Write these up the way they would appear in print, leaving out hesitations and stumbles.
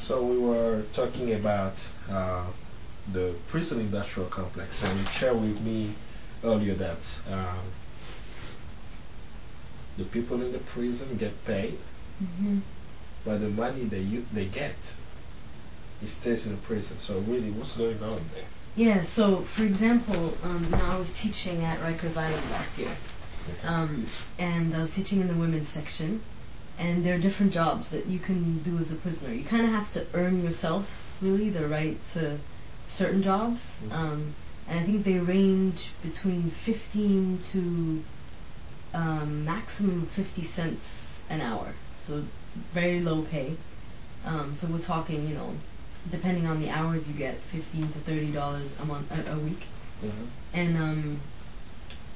So we were talking about the prison industrial complex, and you shared with me earlier that the people in the prison get paid, but the money they get, it stays in the prison. So really, what's going on there? Yeah, so for example, I was teaching at Rikers Island last year, and I was teaching in the women's section, and there are different jobs that you can do as a prisoner. You kind of have to earn yourself, really, the right to certain jobs, and I think they range between 15 to maximum 50 cents an hour, so very low pay. So we're talking, depending on the hours you get, $15 to $30 a week, and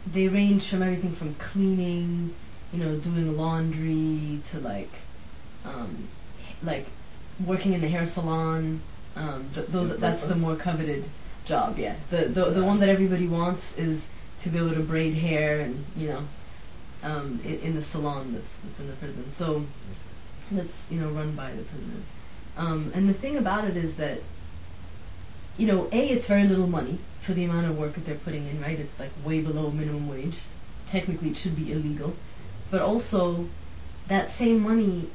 they range from everything from cleaning, doing laundry to like working in the hair salon. That's the more coveted job. Yeah, the one that everybody wants is to be able to braid hair and in the salon that's in the prison. So that's run by the prisoners. And the thing about it is that it's very little money for the amount of work that they're putting in, right? It's like way below minimum wage. Technically, it should be illegal, but also that same money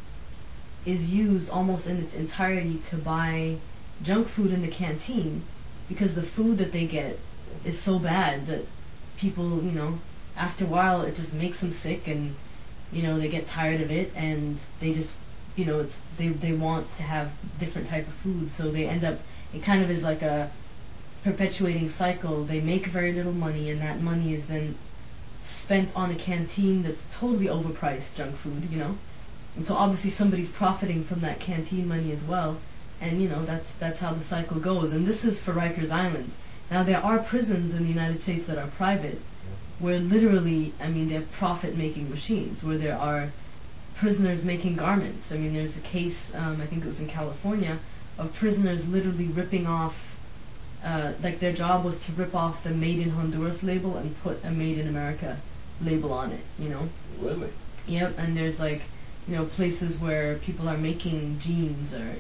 is used almost in its entirety to buy junk food in the canteen, because the food that they get is so bad that people, after a while it just makes them sick, and they get tired of it, and they just they want to have different type of food, so they end up, it kind of is like a perpetuating cycle. They make very little money, and that money is then spent on a canteen that's totally overpriced junk food, and so obviously somebody's profiting from that canteen money as well, and that's how the cycle goes. And this is for Rikers Island. Now there are prisons in the United States that are private, where literally, they're profit-making machines, where there are prisoners making garments. There's a case, I think it was in California, of prisoners literally ripping off, like their job was to rip off the Made in Honduras label and put a Made in America label on it, Really? Yep, and there's places where people are making jeans or,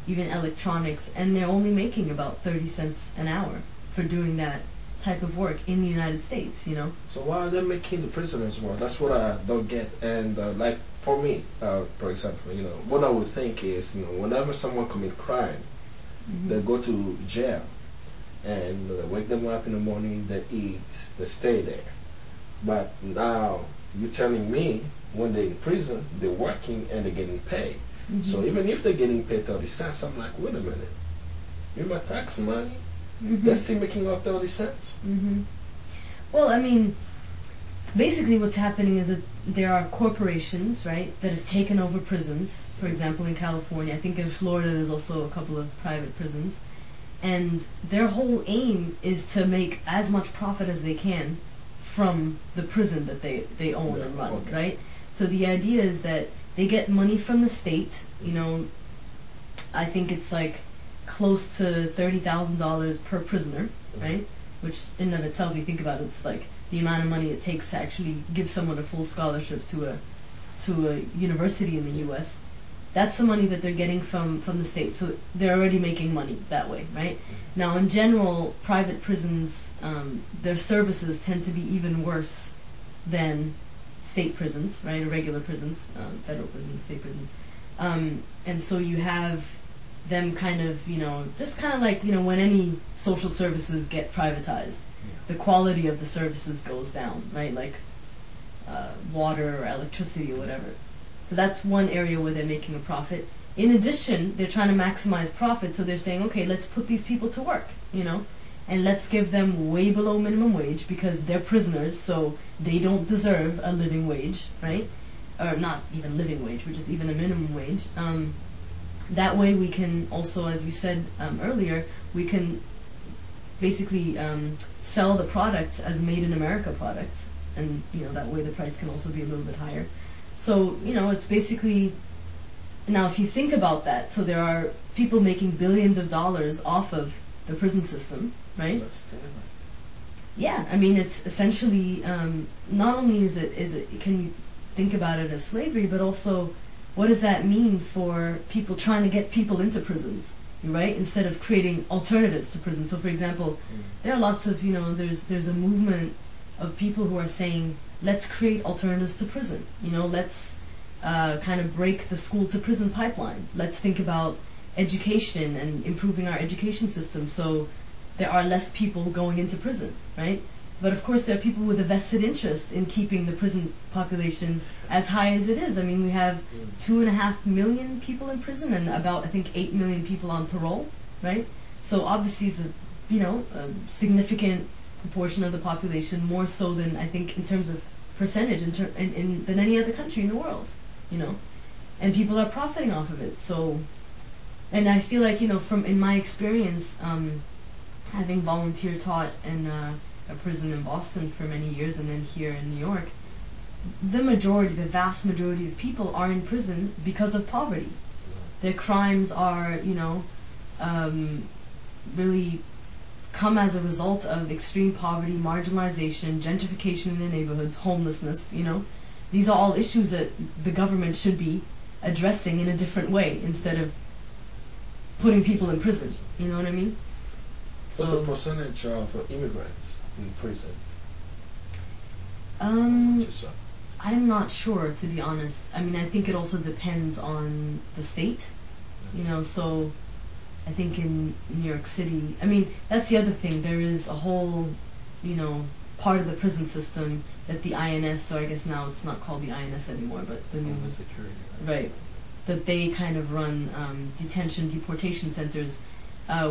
even electronics, and they're only making about 30 cents an hour for doing that type of work in the United States, So why are they making the prisoners work? That's what I don't get. And like for me, for example, what I would think is, whenever someone commit crime, they go to jail, and they wake them up in the morning, they eat, they stay there. But now you're telling me when they're in prison, they're working and they're getting paid. So even if they're getting paid 30 cents, I'm like, wait a minute, you my tax money, they're still making out 30 cents. Well, basically what's happening is that there are corporations, right, that have taken over prisons. For example, in California, I think in Florida there's also a couple of private prisons, and their whole aim is to make as much profit as they can from the prison that they own and run, right? So the idea is that they get money from the state, I think it's like close to $30,000 per prisoner, right? Which in and of itself, you think about it, it's like the amount of money it takes to actually give someone a full scholarship to a university in the U.S. That's the money that they're getting from the state. So they're already making money that way, right? Now, in general, private prisons, their services tend to be even worse than state prisons, right? Or regular prisons, federal prisons, state prisons. And so you have them kind of, just kind of like, when any social services get privatized, the quality of the services goes down, right? Like water or electricity or whatever. So that's one area where they're making a profit. In addition, they're trying to maximize profit, so they're saying, okay, let's put these people to work, and let's give them way below minimum wage because they're prisoners, so they don't deserve a living wage, right? Or not even living wage, which is even a minimum wage. That way we can also, as you said earlier, we can basically sell the products as made in America products, and that way the price can also be a little bit higher. So it's basically, now if you think about that, so there are people making billions of dollars off of the prison system, right? Yeah, it's essentially not only is it can you think about it as slavery, but also what does that mean for people trying to get people into prisons, right? Instead of creating alternatives to prison. So, for example, there are lots of, there's a movement of people who are saying, let's create alternatives to prison. Let's kind of break the school to prison pipeline. Let's think about education and improving our education system so there are less people going into prison, right? But of course there are people with a vested interest in keeping the prison population as high as it is. I mean, we have 2.5 million people in prison and about, I think, 8 million people on parole, right? So obviously it's a significant proportion of the population, more so than, I think, in terms of percentage than any other country in the world, and people are profiting off of it. So, and I feel like, from in my experience, having volunteer taught in a prison in Boston for many years and then here in New York, the vast majority of people are in prison because of poverty. Their crimes are, really come as a result of extreme poverty, marginalization, gentrification in the neighborhoods, homelessness, These are all issues that the government should be addressing in a different way instead of putting people in prison. You know what I mean? What's the percentage of immigrants in prisons? I'm not sure, to be honest. I mean, I think it also depends on the state, so I think in New York City, I mean, that's the other thing. There is a whole, part of the prison system that the INS, or I guess now it's not called the INS anymore, but the new security, right, that they kind of run deportation centers,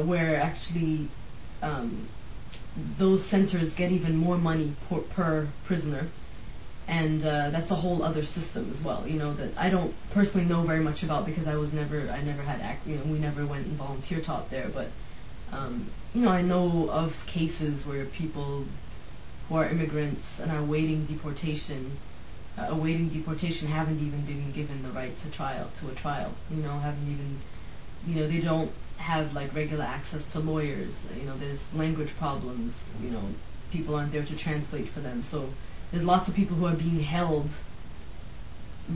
where actually those centers get even more money per prisoner, and that's a whole other system as well. That I don't personally know very much about because I never had we never went and volunteer taught there, but I know of cases where people who are immigrants and are awaiting deportation haven't even been given the right to a trial, haven't even, they don't have like regular access to lawyers, there's language problems, people aren't there to translate for them, so there's lots of people who are being held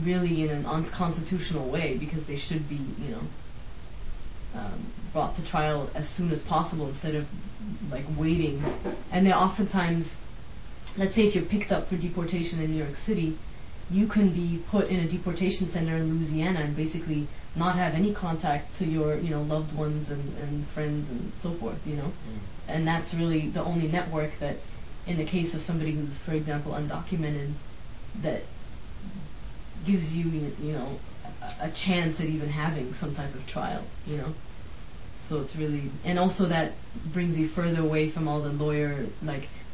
really in an unconstitutional way because they should be, brought to trial as soon as possible instead of like waiting. And they're oftentimes, let's say if you're picked up for deportation in New York City, you can be put in a deportation center in Louisiana and basically not have any contact to your, loved ones and friends and so forth, And that's really the only network that, in the case of somebody who's, for example, undocumented, that gives you, a chance at even having some type of trial, So it's really, and also that brings you further away from all the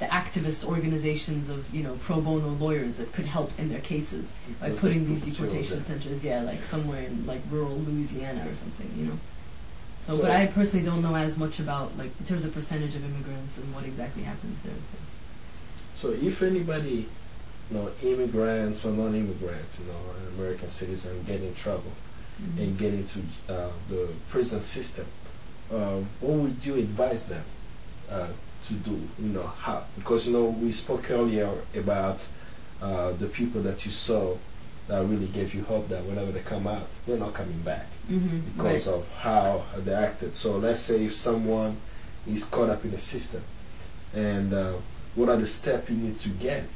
the activist organizations of, pro bono lawyers that could help in their cases by putting these deportation centers, somewhere in rural Louisiana or something, So, but I personally don't know as much about, in terms of percentage of immigrants and what exactly happens there. So if anybody, immigrants or non-immigrants, American citizens get in trouble and get into the prison system, what would you advise them to do? How? Because we spoke earlier about the people that you saw that really gave you hope that whenever they come out, they're not coming back because of how they acted. So let's say if someone is caught up in the system, and what are the steps you need to get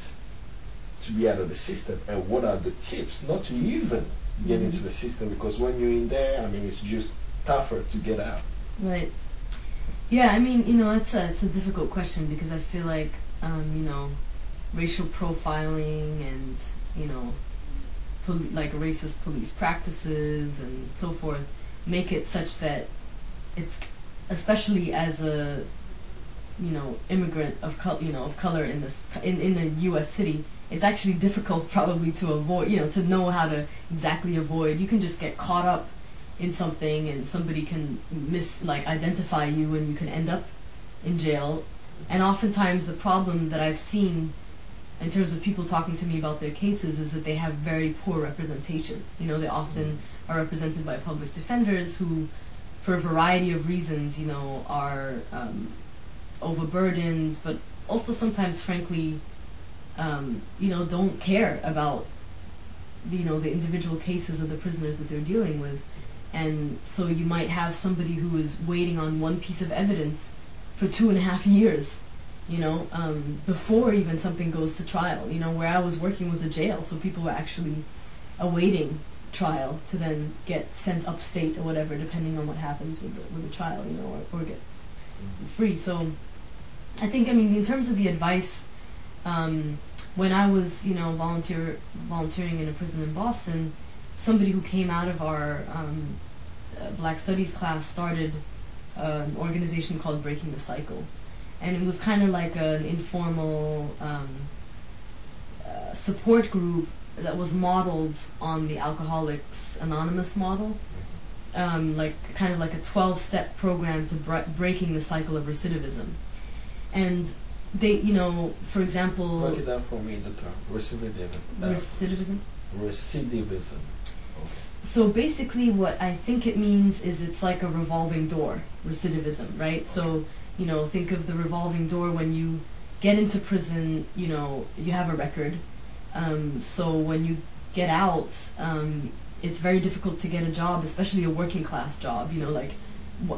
to be out of the system, and what are the tips not to even get into the system? Because when you're in there, it's just tougher to get out. Right. Yeah, it's a difficult question because I feel like, racial profiling and, racist police practices and so forth make it such that it's, especially as a, immigrant of color in a U.S. city, it's actually difficult probably to avoid, to know how to exactly avoid. You can just get caught up in something and somebody can identify you and you can end up in jail. And oftentimes the problem that I've seen in terms of people talking to me about their cases is that they have very poor representation. They often are represented by public defenders who, for a variety of reasons, are overburdened, but also sometimes, frankly, don't care about the individual cases of the prisoners that they're dealing with. And so you might have somebody who is waiting on one piece of evidence for 2.5 years, before even something goes to trial. Where I was working was a jail, so people were actually awaiting trial to then get sent upstate or whatever, depending on what happens with the trial, or get free. So I think, in terms of the advice, when I was, volunteering in a prison in Boston, somebody who came out of our Black Studies class started an organization called Breaking the Cycle. And it was kind of like an informal support group that was modeled on the Alcoholics Anonymous model, like a 12-step program to breaking the cycle of recidivism. And they, for example... Break it down for me, the term. Recidivism. Recidivism? Recidivism. Okay. So basically what I think it means is it's like a revolving door, recidivism, right? So, think of the revolving door. When you get into prison, you have a record. So when you get out, it's very difficult to get a job, especially a working class job, like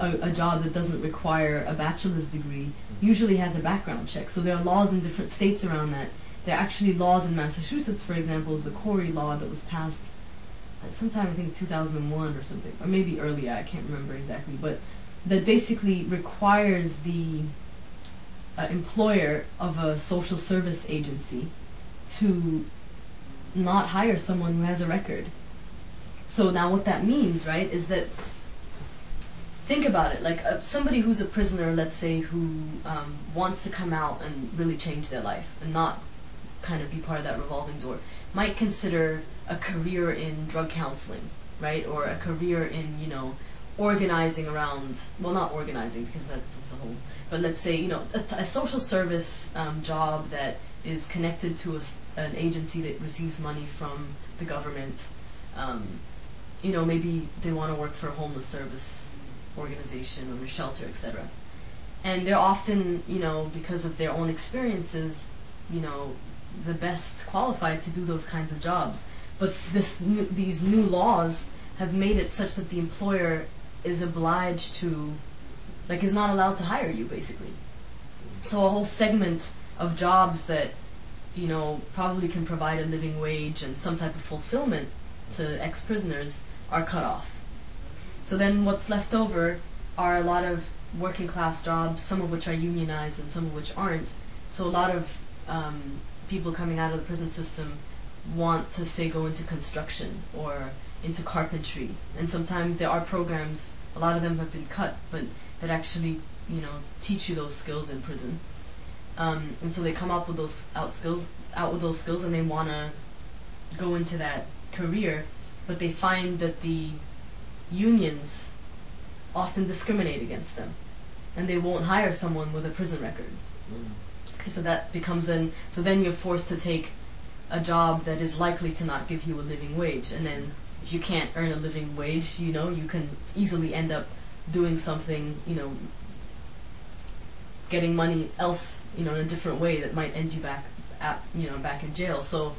a job that doesn't require a bachelor's degree, usually has a background check. So there are laws in different states around that. There are actually laws in Massachusetts, for example, is the Corey law that was passed sometime, I think 2001 or something, or maybe earlier, I can't remember exactly, but that basically requires the employer of a social service agency to not hire someone who has a record. So now what that means, right, is that, think about it, like somebody who's a prisoner, let's say, who wants to come out and really change their life and not kind of be part of that revolving door, might consider a career in drug counseling, right, or a career in, organizing around, well, not organizing because that's a whole, but let's say, a social service job that is connected to an agency that receives money from the government. Maybe they want to work for a homeless service organization or a shelter, etc. And they're often, because of their own experiences, the best qualified to do those kinds of jobs. But these new laws have made it such that the employer is obliged to, is not allowed to hire you, basically. So a whole segment of jobs that, probably can provide a living wage and some type of fulfillment to ex-prisoners are cut off. So then what's left over are a lot of working class jobs, some of which are unionized and some of which aren't. So a lot of people coming out of the prison system want to, say, go into construction or into carpentry. And sometimes there are programs, a lot of them have been cut, but that actually, teach you those skills in prison. And so they come up with those out with those skills, and they want to go into that career, but they find that the unions often discriminate against them, and they won't hire someone with a prison record. Okay, so that becomes so then you're forced to take a job that is likely to not give you a living wage, and then if you can't earn a living wage, you can easily end up doing something, getting money else, in a different way that might end you back in jail. So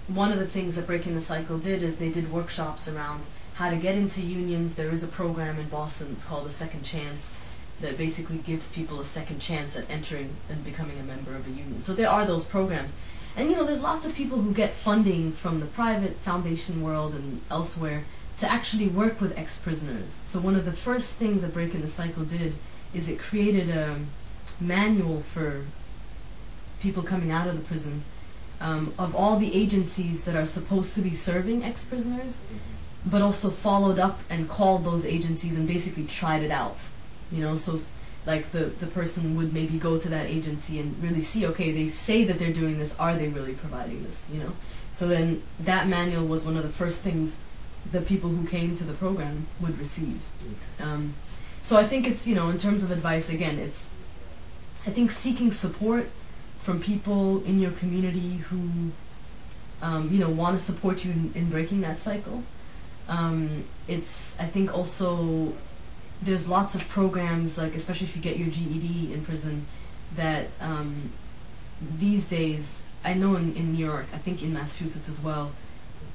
one of the things that Breaking the Cycle did is they did workshops around how to get into unions. There is a program in Boston, it's called A Second Chance, that basically gives people a second chance at entering and becoming a member of a union. So there are those programs. And there's lots of people who get funding from the private foundation world and elsewhere to actually work with ex-prisoners. So one of the first things that Breaking the Cycle did is it created a manual for people coming out of the prison of all the agencies that are supposed to be serving ex-prisoners, but also followed up and called those agencies and basically tried it out. So like the person would maybe go to that agency and really see, okay, they say that they're doing this, are they really providing this, So then that manual was one of the first things the people who came to the program would receive. So I think it's, in terms of advice, again, I think seeking support from people in your community who, want to support you in breaking that cycle. I think also there's lots of programs, like especially if you get your GED in prison, that these days, I know in New York, I think in Massachusetts as well,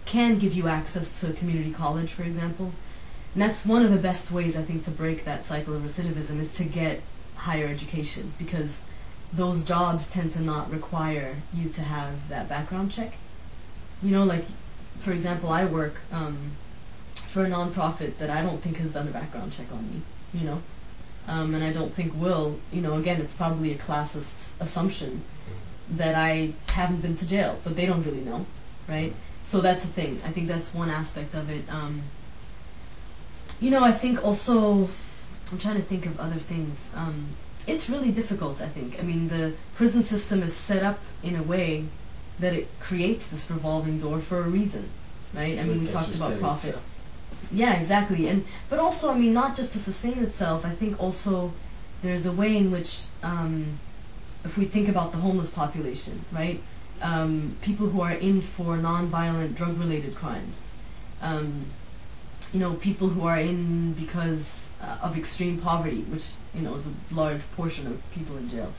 can give you access to community college, for example. And that's one of the best ways, I think, to break that cycle of recidivism, is to get higher education, because those jobs tend to not require you to have that background check. You know, like, for example, I work for a nonprofit that I don't think has done a background check on me, you know, and I don't think will. You know, again, it's probably a classist assumption that I haven't been to jail, but they don't really know, right? So that's the thing. I think that's one aspect of it. You know, I think also, I'm trying to think of other things. It's really difficult, I think. I mean, the prison system is set up in a way that it creates this revolving door for a reason, right? I mean, we talked about profit. Yeah, exactly. But also, I mean, not just to sustain itself, I think also there's a way in which, if we think about the homeless population, right? People who are in for non-violent drug-related crimes, you know, people who are in because of extreme poverty, which, you know, is a large portion of people in jail.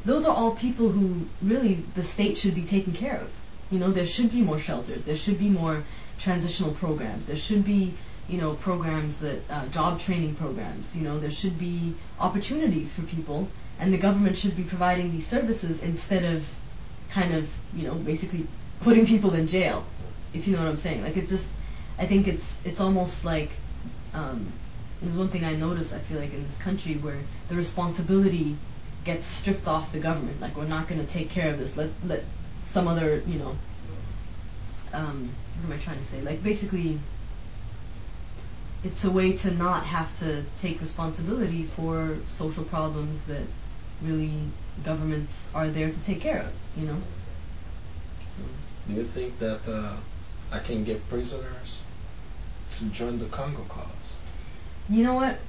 Those are all people who really the state should be taking care of. You know, there should be more shelters, there should be more transitional programs, there should be, you know, programs that, job training programs, you know, there should be opportunities for people, and the government should be providing these services instead of kind of, you know, basically putting people in jail, if you know what I'm saying. Like, it's just, I think it's almost like, there's one thing I noticed, I feel like, in this country, where the responsibility gets stripped off the government. Like, we're not going to take care of this, let some other, you know, what am I trying to say? Like, basically, it's a way to not have to take responsibility for social problems that really governments are there to take care of, you know? So. Do you think that I can get prisoners to join the Congo cause? You know what?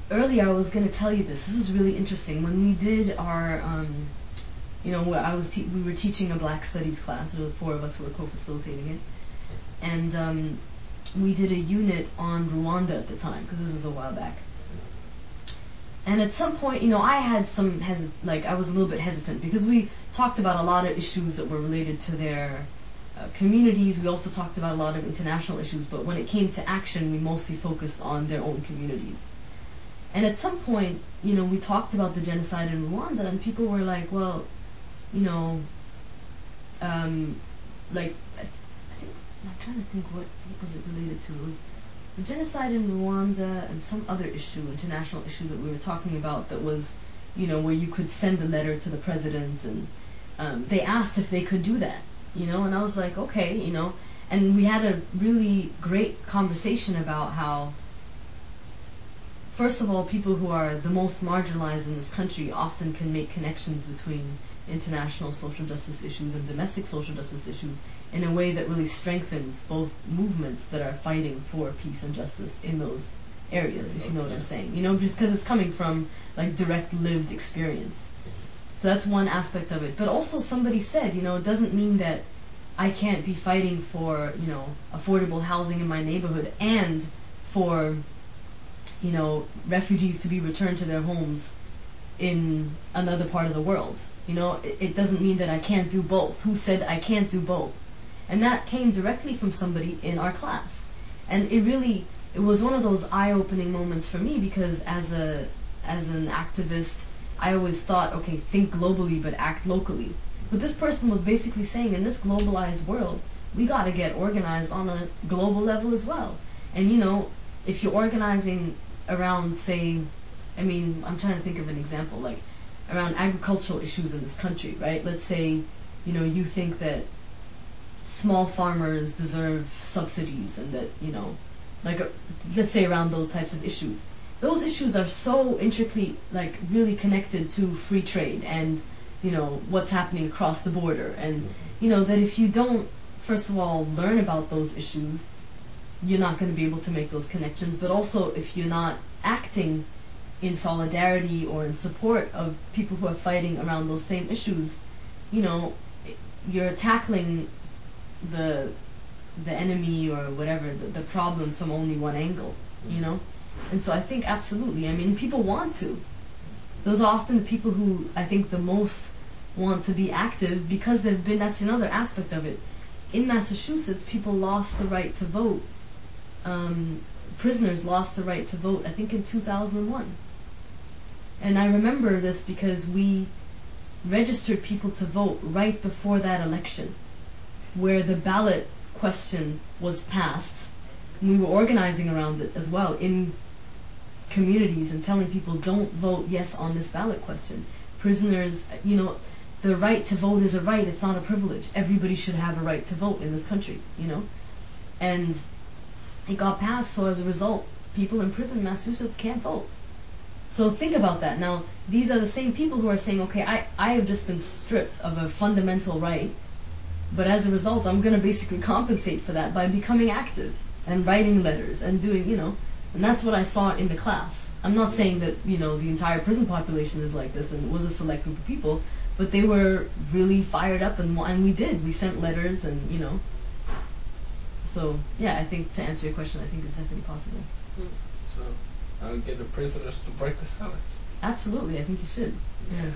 Earlier I was going to tell you this. This was really interesting. When we did our, you know, we were teaching a Black Studies class. There were 4 of us who were co-facilitating it. And we did a unit on Rwanda at the time, because this is a while back. And at some point, you know, I had some I was a little bit hesitant, because we talked about a lot of issues that were related to their communities. We also talked about a lot of international issues, but when it came to action, we mostly focused on their own communities. And at some point, you know, we talked about the genocide in Rwanda, and people were like, well, you know, like, I'm trying to think what was it related to. It was the genocide in Rwanda and some other issue, international issue that we were talking about, that was, you know, where you could send a letter to the president, and they asked if they could do that, you know, and I was like, okay, you know, and we had a really great conversation about how, first of all, people who are the most marginalized in this country often can make connections between international social justice issues and domestic social justice issues in a way that really strengthens both movements that are fighting for peace and justice in those areas, if you know what I'm saying. You know, just because it's coming from, like, direct lived experience. So that's one aspect of it. But also somebody said, you know, it doesn't mean that I can't be fighting for, you know, affordable housing in my neighborhood and for, you know, refugees to be returned to their homes in another part of the world. You know, it doesn't mean that I can't do both. Who said I can't do both? And that came directly from somebody in our class. And it was one of those eye-opening moments for me, because as an activist, I always thought, okay, think globally but act locally. But this person was basically saying, in this globalized world, we got to get organized on a global level as well. And, you know, if you're organizing around, say, I mean, I'm trying to think of an example, like around agricultural issues in this country, right? Let's say, you know, you think that small farmers deserve subsidies, and that, you know, like, let's say around those types of issues. Those issues are so intricately, like, really connected to free trade and, you know, what's happening across the border. And, you know, that if you don't, first of all, learn about those issues, you're not going to be able to make those connections. But also, if you're not acting in solidarity or in support of people who are fighting around those same issues, you know, you're tackling the enemy or whatever, the problem from only one angle, you know? And so I think absolutely, I mean, people want to. Those are often the people who I think the most want to be active, because they've been, that's another aspect of it. in Massachusetts, people lost the right to vote. Prisoners lost the right to vote, I think, in 2001. And I remember this because we registered people to vote right before that election, where the ballot question was passed. And we were organizing around it as well in communities and telling people, don't vote yes on this ballot question. Prisoners, the right to vote is a right, it's not a privilege. Everybody should have a right to vote in this country, And it got passed, so as a result, people in prison in Massachusetts can't vote. So think about that. Now, these are the same people who are saying, okay, I have just been stripped of a fundamental right, but as a result, I'm going to basically compensate for that by becoming active and writing letters and doing, and that's what I saw in the class. I'm not saying that, the entire prison population is like this and it was a select group of people, but they were really fired up, and we sent letters, and, So, yeah, I think to answer your question, I think it's definitely possible. So, I'll get the prisoners to break the silence. Absolutely, I think you should. Yeah.